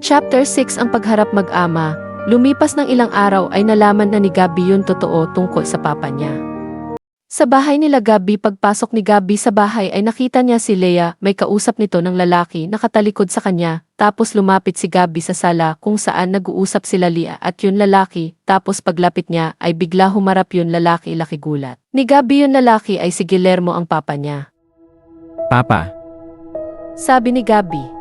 Chapter 6 Ang pagharap mag-ama. Lumipas ng ilang araw ay nalaman na ni Gabi yung totoo tungkol sa papa niya. Sa bahay nila Gabi, pagpasok ni Gabi sa bahay ay nakita niya si Leia, may kausap nito ng lalaki nakatalikod sa kanya, tapos lumapit si Gabi sa sala kung saan nag-uusap sila Leia at yun lalaki, tapos paglapit niya ay bigla humarap yun lalaki, laki gulat. Ni Gabi yun lalaki ay si Guillermo ang papa niya. Papa. Sabi ni Gabi.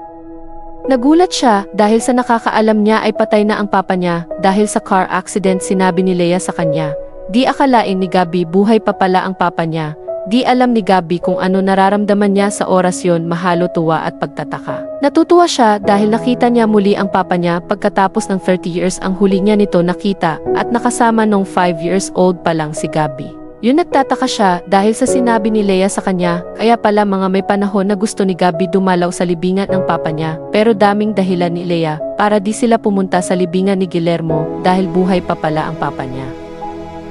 Nagulat siya dahil sa nakakaalam niya ay patay na ang papa niya dahil sa car accident, sinabi ni Leia sa kanya. Di akalain ni Gabi buhay pa pala ang papa niya. Di alam ni Gabi kung ano nararamdaman niya sa oras yon, mahalo tuwa at pagtataka. Natutuwa siya dahil nakita niya muli ang papa niya pagkatapos ng 30 years ang huli niya nito nakita at nakasama nung 5 years old pa lang si Gabi. Yun nagtataka siya dahil sa sinabi ni Leia sa kanya, kaya pala mga may panahon na gusto ni Gabi dumalaw sa libingan ng papa niya, pero daming dahilan ni Leia para di sila pumunta sa libingan ni Guillermo dahil buhay pa pala ang papa niya.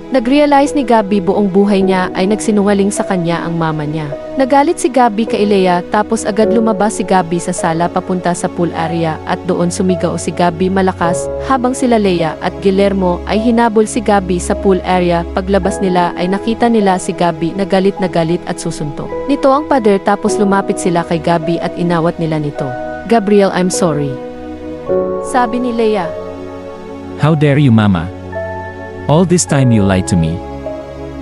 Nag-realize ni Gabi buong buhay niya ay nagsinungaling sa kanya ang mama niya. Nagalit si Gabi kay Leia tapos agad lumabas si Gabi sa sala papunta sa pool area at doon sumigaw si Gabi malakas habang sila Leia at Guillermo ay hinabol si Gabi sa pool area. Paglabas nila ay nakita nila si Gabi na galit at susuntok nito ang pader, tapos lumapit sila kay Gabi at inawat nila nito. Gabriel, I'm sorry. Sabi ni Leia. How dare you, Mama? All this time you lied to me.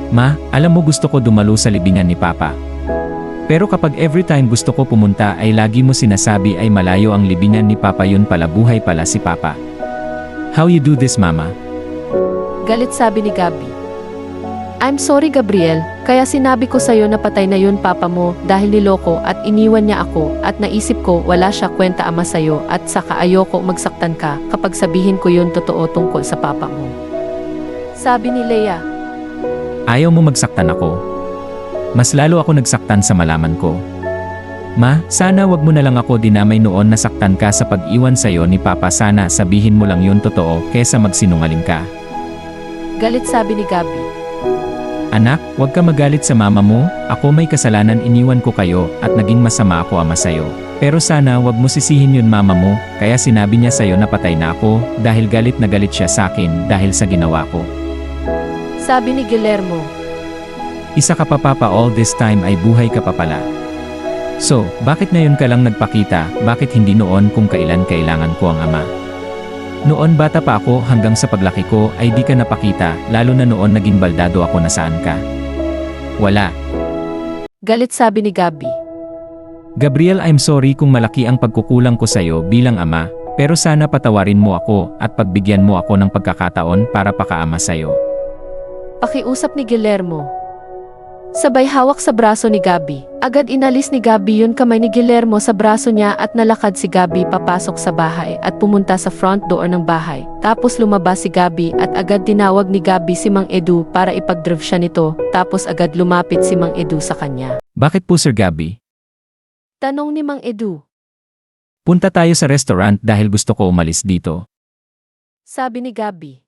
Ma, alam mo gusto ko dumalo sa libingan ni Papa. Pero kapag every time gusto ko pumunta ay lagi mo sinasabi ay malayo ang libingan ni Papa, yun pala buhay pala si Papa. How you do this, Mama? Galit sabi ni Gabi. I'm sorry Gabriel, kaya sinabi ko sa'yo na patay na yun papa mo dahil niloko at iniwan niya ako at naisip ko wala siya kwenta ama sa'yo at saka ayoko magsaktan ka kapag sabihin ko yun totoo tungkol sa papa mo. Sabi ni Leia. Ayaw mo magsaktan ako. Mas lalo ako nagsaktan sa malaman ko. Ma, sana wag mo na lang ako dinamay noon nasaktan ka sa pag-iwan sa'yo ni Papa, sana sabihin mo lang yun totoo kesa magsinungaling ka. Galit sabi ni Gabi. Anak, wag ka magalit sa mama mo, ako may kasalanan, iniwan ko kayo at naging masama ako ama sa'yo. Pero sana wag mo sisihin yun mama mo, kaya sinabi niya sa'yo na patay na ako dahil galit na galit siya sa akin dahil sa ginawa ko. Sabi ni Guillermo. Isa ka pa papa, all this time ay buhay ka pa pala. So, bakit ngayon ka lang nagpakita, bakit hindi noon kung kailan kailangan ko ang ama? Noon bata pa ako hanggang sa paglaki ko ay di ka napakita, lalo na noon naging baldado ako, nasaan ka? Wala. Galit sabi ni Gabi. Gabriel, I'm sorry kung malaki ang pagkukulang ko sa'yo bilang ama, pero sana patawarin mo ako at pagbigyan mo ako ng pagkakataon para pakaama sa'yo. Pakiusap ni Guillermo. Sabay hawak sa braso ni Gabi. Agad inalis ni Gabi yun kamay ni Guillermo sa braso niya at nalakad si Gabi papasok sa bahay at pumunta sa front door ng bahay. Tapos lumabas si Gabi at agad tinawag ni Gabi si Mang Edu para ipag-drive siya nito, tapos agad lumapit si Mang Edu sa kanya. Bakit po Sir Gabi? Tanong ni Mang Edu. Punta tayo sa restaurant dahil gusto ko umalis dito. Sabi ni Gabi.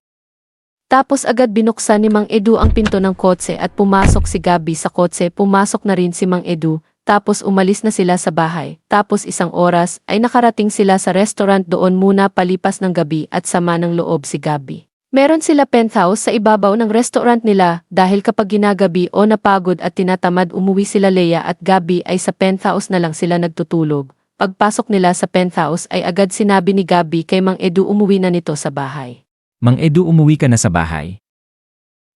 Tapos agad binuksan ni Mang Edu ang pinto ng kotse at pumasok si Gabi sa kotse, pumasok na rin si Mang Edu, tapos umalis na sila sa bahay. Tapos isang oras ay nakarating sila sa restaurant, doon muna palipas ng gabi at sama ng loob si Gabi. Meron sila penthouse sa ibabaw ng restaurant nila dahil kapag ginagabi o napagod at tinatamad umuwi sila Leia at Gabi ay sa penthouse na lang sila nagtutulog. Pagpasok nila sa penthouse ay agad sinabi ni Gabi kay Mang Edu umuwi na nito sa bahay. Mang Edu, umuwi ka na sa bahay?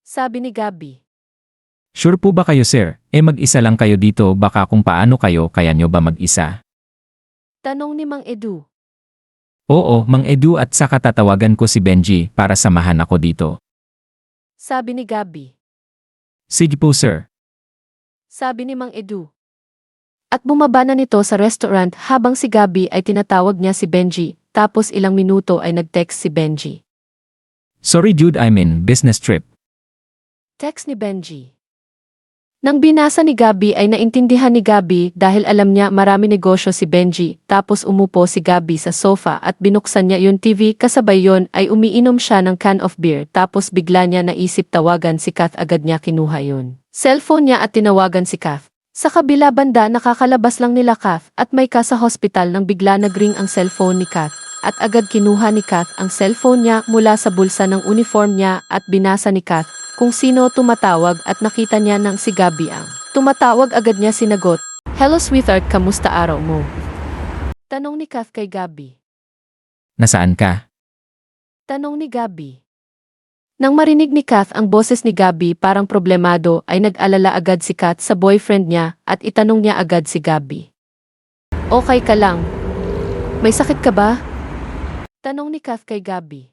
Sabi ni Gabi. Sure po ba kayo sir? Mag-isa lang kayo dito, baka kung paano kayo, kaya nyo ba mag-isa? Tanong ni Mang Edu. Oo, Mang Edu, at saka tatawagan ko si Benji para samahan ako dito. Sabi ni Gabi. Sige po sir. Sabi ni Mang Edu. At bumaba na nito sa restaurant habang si Gabi ay tinatawag niya si Benji, tapos ilang minuto ay nag-text si Benji. Sorry dude, I'm in business trip. Text ni Benji. Nang binasa ni Gabi ay naintindihan ni Gabi dahil alam niya marami negosyo si Benji, tapos umupo si Gabi sa sofa at binuksan niya yung TV, kasabay yon ay umiinom siya ng can of beer, tapos bigla niya naisip tawagan si Kath, agad niya kinuha yun cellphone niya at tinawagan si Kath. Sa kabila banda nakakalabas lang nila Kath at may ka sa hospital nang bigla nagring ang cellphone ni Kath. at agad kinuha ni Kath ang cellphone niya mula sa bulsa ng uniform niya at binasa ni Kath kung sino tumatawag at nakita niya ng si Gabby ang tumatawag. Agad niya sinagot, "Hello sweetheart, kamusta araw mo?" Tanong ni Kath kay Gabby. Nasaan ka? Tanong ni Gabby. Nang marinig ni Kath ang boses ni Gabby parang problemado ay nag-alala agad si Kath sa boyfriend niya at itanong niya agad si Gabby. "Okay ka lang? May sakit ka ba?" Tanong ni Kath kay Gabby.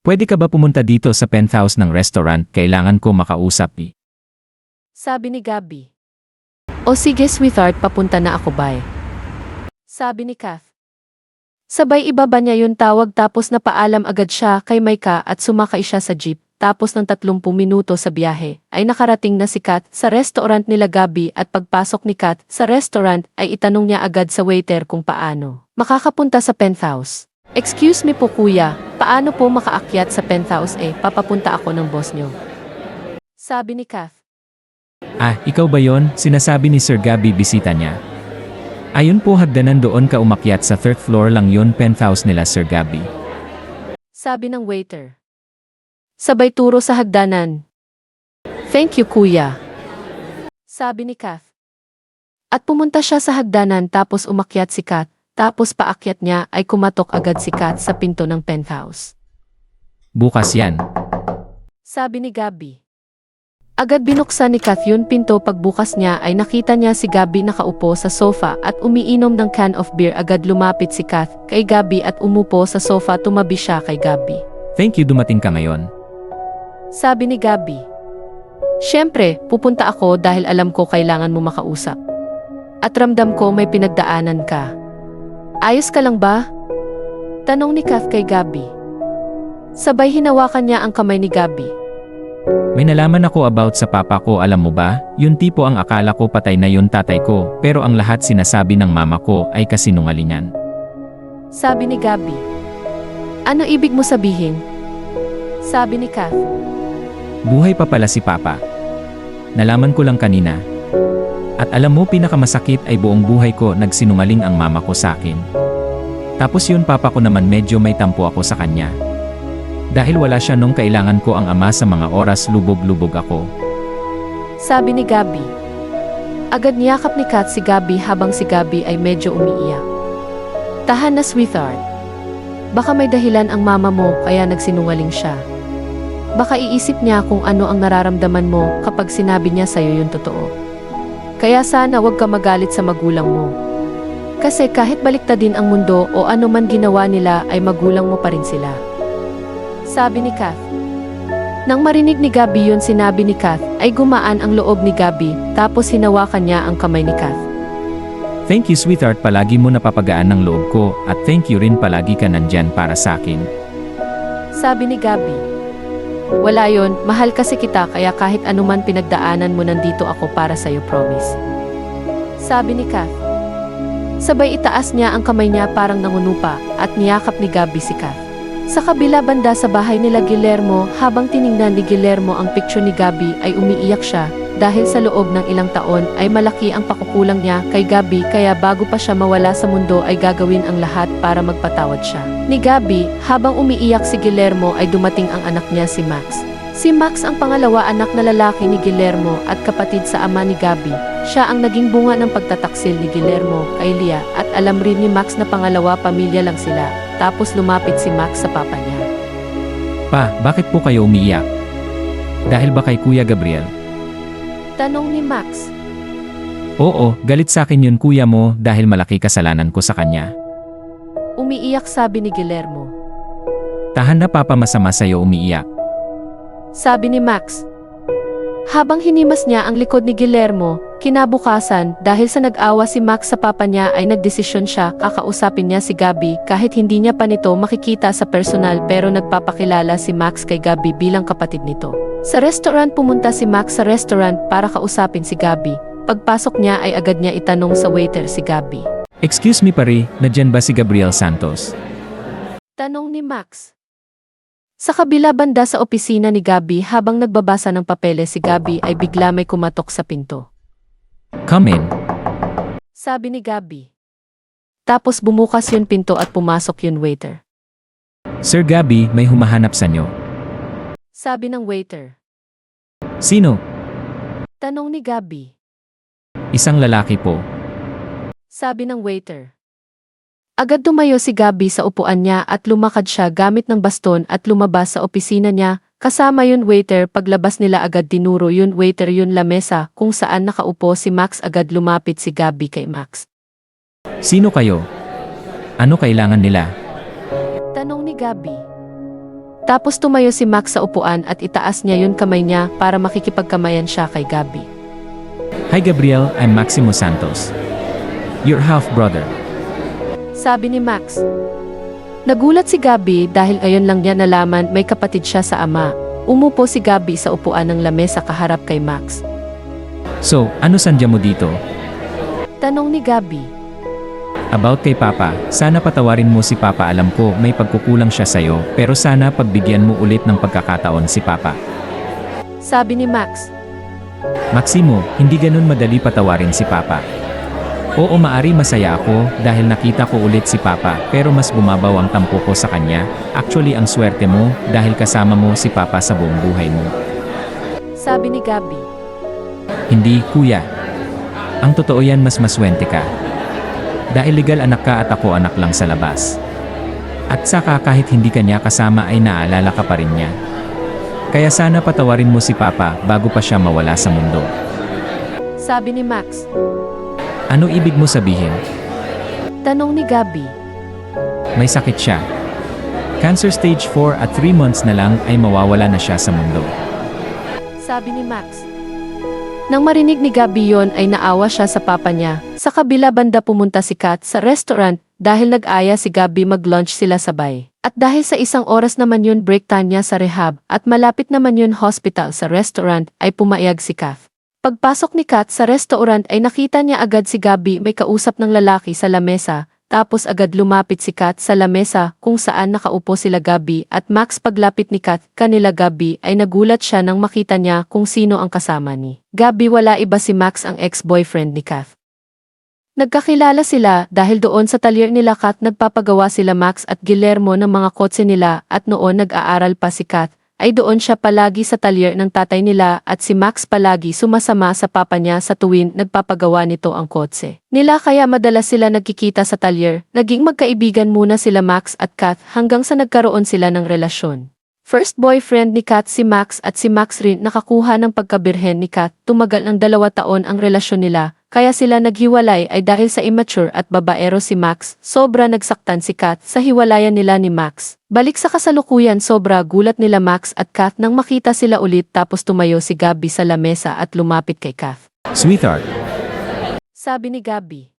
Pwede ka ba pumunta dito sa penthouse ng restaurant? Kailangan ko makausap eh. Sabi ni Gabby. "O sige sweetheart, papunta na ako bye." Sabi ni Kath. Sabay ibaba niya yung tawag tapos napaalam agad siya kay Micah at sumakay siya sa jeep. Tapos ng 30 minuto sa biyahe ay nakarating na si Kath sa restaurant nila Gabby at pagpasok ni Kath sa restaurant ay itanong niya agad sa waiter kung paano makakapunta sa penthouse. "Excuse me po kuya, paano po makaakyat sa penthouse papapunta ako ng boss niyo?" Sabi ni Kath. Ah, ikaw ba yon? Sinasabi ni Sir Gabby bisita niya. Ayun po, hagdanan doon ka umakyat sa 3rd floor lang yon, penthouse nila Sir Gabby. Sabi ng waiter. Sabay turo sa hagdanan. "Thank you kuya." Sabi ni Kath. At pumunta siya sa hagdanan tapos umakyat si Kath, tapos paakyat niya ay kumatok agad si Kath sa pinto ng penthouse. Bukas yan. Sabi ni Gabby. Agad binuksan ni Kath yun pinto. Pagbukas niya ay nakita niya si Gabby nakaupo sa sofa at umiinom ng can of beer. Agad lumapit si Kath kay Gabby at umupo sa sofa. Tumabi siya kay Gabby. Thank you, dumating ka ngayon. Sabi ni Gabby. "Siyempre, pupunta ako dahil alam ko kailangan mo makausap. At ramdam ko may pinagdaanan ka. Ayos ka lang ba?" Tanong ni Kath kay Gabby. Sabay hinawakan niya ang kamay ni Gabby. May nalaman ako about sa papa ko, alam mo ba? Yun tipo ang akala ko patay na yun tatay ko, pero ang lahat sinasabi ng mama ko ay kasinungalingan. Sabi ni Gabby. "Ano ibig mo sabihin?" Sabi ni Kath. Buhay pa pala si papa. Nalaman ko lang kanina. At alam mo, pinakamasakit ay buong buhay ko nagsinungaling ang mama ko sa akin. Tapos yun, papa ko naman medyo may tampo ako sa kanya. Dahil wala siya nung kailangan ko ang ama sa mga oras lubog-lubog ako. Sabi ni Gabby. Agad niyakap ni Kath si Gabby habang si Gabby ay medyo umiiyak. "Tahan na sweetheart. Baka may dahilan ang mama mo kaya nagsinungaling siya. Baka iisip niya kung ano ang nararamdaman mo kapag sinabi niya sa'yo yung totoo. Kaya sana wag ka magalit sa magulang mo. Kasi kahit baliktadin ang mundo o ano man ginawa nila ay magulang mo pa rin sila." Sabi ni Kath. Nang marinig ni Gabby yun sinabi ni Kath, ay gumaan ang loob ni Gabby, tapos hinawakan niya ang kamay ni Kath. Thank you sweetheart, palagi mo napapagaan ng loob ko, at thank you rin palagi ka nandyan para sa akin. Sabi ni Gabby. "Wala yon, mahal kasi kita kaya kahit anuman pinagdaanan mo nandito ako para sa'yo, promise." Sabi ni Kath. Sabay itaas niya ang kamay niya parang nangunupa at niyakap ni Gabby si Kath. Sa kabila banda sa bahay nila Guillermo, habang tiningnan ni Guillermo ang picture ni Gabby ay umiiyak siya dahil sa loob ng ilang taon ay malaki ang pakukulang niya kay Gabby kaya bago pa siya mawala sa mundo ay gagawin ang lahat para magpatawad siya. Ni Gabby, habang umiiyak si Guillermo ay dumating ang anak niya si Max. Si Max ang pangalawa anak na lalaki ni Guillermo at kapatid sa ama ni Gabby. Siya ang naging bunga ng pagtataksil ni Guillermo kay Leah at alam rin ni Max na pangalawa pamilya lang sila. Tapos lumapit si Max sa papa niya. Pa, bakit po kayo umiiyak? Dahil ba kay Kuya Gabriel? Tanong ni Max. Oo, galit sa akin yun kuya mo dahil malaki kasalanan ko sa kanya. Umiiyak sabi ni Guillermo. Tahan na papa, masama sa'yo umiiyak. Sabi ni Max. Habang hinimas niya ang likod ni Guillermo, kinabukasan dahil sa nag-awa si Max sa papa niya ay nagdesisyon siya kakausapin niya si Gabby kahit hindi niya pa nito makikita sa personal pero nagpapakilala si Max kay Gabby bilang kapatid nito. Sa restaurant pumunta si Max sa restaurant para kausapin si Gabby. Pagpasok niya ay agad niya itanong sa waiter si Gabby. Excuse me pare, nadyan ba si Gabriel Santos? Tanong ni Max. Sa kabila banda sa opisina ni Gabby habang nagbabasa ng papeles si Gabby ay bigla may kumatok sa pinto. Come in. Sabi ni Gabby. Tapos bumukas yun pinto at pumasok yun waiter. Sir Gabby, may humahanap sa nyo. Sabi ng waiter. Sino? Tanong ni Gabby. Isang lalaki po. Sabi ng waiter. Agad tumayo si Gabby sa upuan niya at lumakad siya gamit ng baston at lumabas sa opisina niya. Kasama yun waiter, paglabas nila agad tinuro yun waiter yun lamesa kung saan nakaupo si Max. Agad lumapit si Gabby kay Max. Sino kayo? Ano kailangan nila? Tanong ni Gabby. Tapos tumayo si Max sa upuan at itaas niya yun kamay niya para makikipagkamayan siya kay Gabby. Hi Gabriel, I'm Maximo Santos. Your half-brother. Sabi ni Max. Nagulat si Gabby dahil ngayon lang niya nalaman may kapatid siya sa ama. Umupo si Gabby sa upuan ng lamesa kaharap kay Max. So, ano sandya mo dito? Tanong ni Gabby. About kay Papa, sana patawarin mo si Papa, alam ko may pagkukulang siya sa'yo, pero sana pagbigyan mo ulit ng pagkakataon si Papa. Sabi ni Max. Maximo, hindi ganun madali patawarin si Papa. Oo, maari masaya ako dahil nakita ko ulit si Papa, pero mas bumabaw ang tampo ko sa kanya. Actually, ang swerte mo dahil kasama mo si Papa sa buong buhay mo. Sabi ni Gabby. Hindi, kuya. Ang totoo yan, mas maswerte ka. Dahil legal anak ka at ako anak lang sa labas. At saka kahit hindi ka niya kasama ay naalala ka pa rin niya. Kaya sana patawarin mo si Papa bago pa siya mawala sa mundo. Sabi ni Max. Ano ibig mo sabihin? Tanong ni Gabby. May sakit siya. Cancer stage 4 at 3 months na lang ay mawawala na siya sa mundo. Sabi ni Max. Nang marinig ni Gabby yon ay naawa siya sa papa niya. Sa kabila banda pumunta si Kat sa restaurant dahil nag-aya si Gabby mag-lunch sila sabay. At dahil sa isang oras naman yun break time niya sa rehab at malapit naman yun hospital sa restaurant ay pumayag si Kat. Pagpasok ni Kat sa restaurant ay nakita niya agad si Gabby may kausap ng lalaki sa lamesa, tapos agad lumapit si Kat sa lamesa kung saan nakaupo sila Gabby at Max. Paglapit ni Kat kanila Gabby ay nagulat siya nang makita niya kung sino ang kasama ni Gabby. Wala iba si Max, ang ex-boyfriend ni Kat. Nagkakilala sila dahil doon sa talyer nila Kat nagpapagawa sila Max at Guillermo ng mga kotse nila at noon nag-aaral pa si Kat ay doon siya palagi sa talyer ng tatay nila at si Max palagi sumasama sa papa niya sa tuwin nagpapagawa nito ang kotse nila, kaya madalas sila nagkikita sa talyer. Naging magkaibigan muna sila Max at Kat hanggang sa nagkaroon sila ng relasyon. First boyfriend ni Kat si Max at si Max rin nakakuha ng pagkabirhen ni Kat. Tumagal ng 2 taon ang relasyon nila. Kaya sila naghiwalay ay dahil sa immature at babaero si Max. Sobra nagsaktan si Kat sa hiwalayan nila ni Max. Balik sa kasalukuyan, sobra gulat nila Max at Kat nang makita sila ulit, tapos tumayo si Gabby sa lamesa at lumapit kay Kat. Sweetheart. Sabi ni Gabby.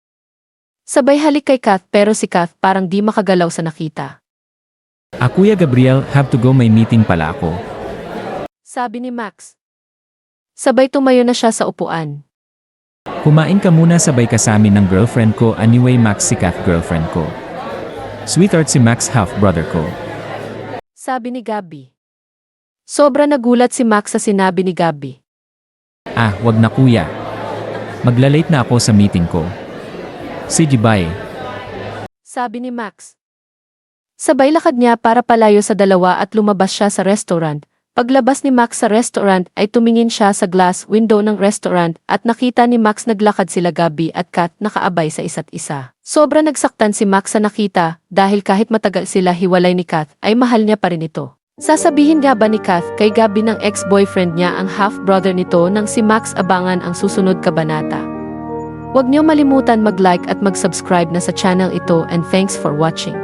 Sabay halik kay Kat pero si Kat parang di makagalaw sa nakita. Kuya Gabriel, have to go, may meeting pala ako. Sabi ni Max. Sabay tumayo na siya sa upuan. Kumain ka muna, sabay ka sa amin ng girlfriend ko. Anyway Max, si Kat girlfriend ko. Sweetheart, si Max half-brother ko. Sabi ni Gabby. Sobra nagulat si Max sa sinabi ni Gabby. Wag na kuya. Maglalate na ako sa meeting ko. Sige, bye. Sabi ni Max. Sabay lakad niya para palayo sa dalawa at lumabas siya sa restaurant. Paglabas ni Max sa restaurant ay tumingin siya sa glass window ng restaurant at nakita ni Max naglakad sila Gabby at Kat nakaabay sa isa't isa. Sobra nagsaktan si Max sa nakita dahil kahit matagal sila hiwalay ni Kat ay mahal niya pa rin ito. Sasabihin nga ba ni Kat kay Gabby ng ex-boyfriend niya ang half-brother nito nang si Max? Abangan ang susunod kabanata. Huwag niyo malimutan mag-like at mag-subscribe na sa channel ito, and thanks for watching.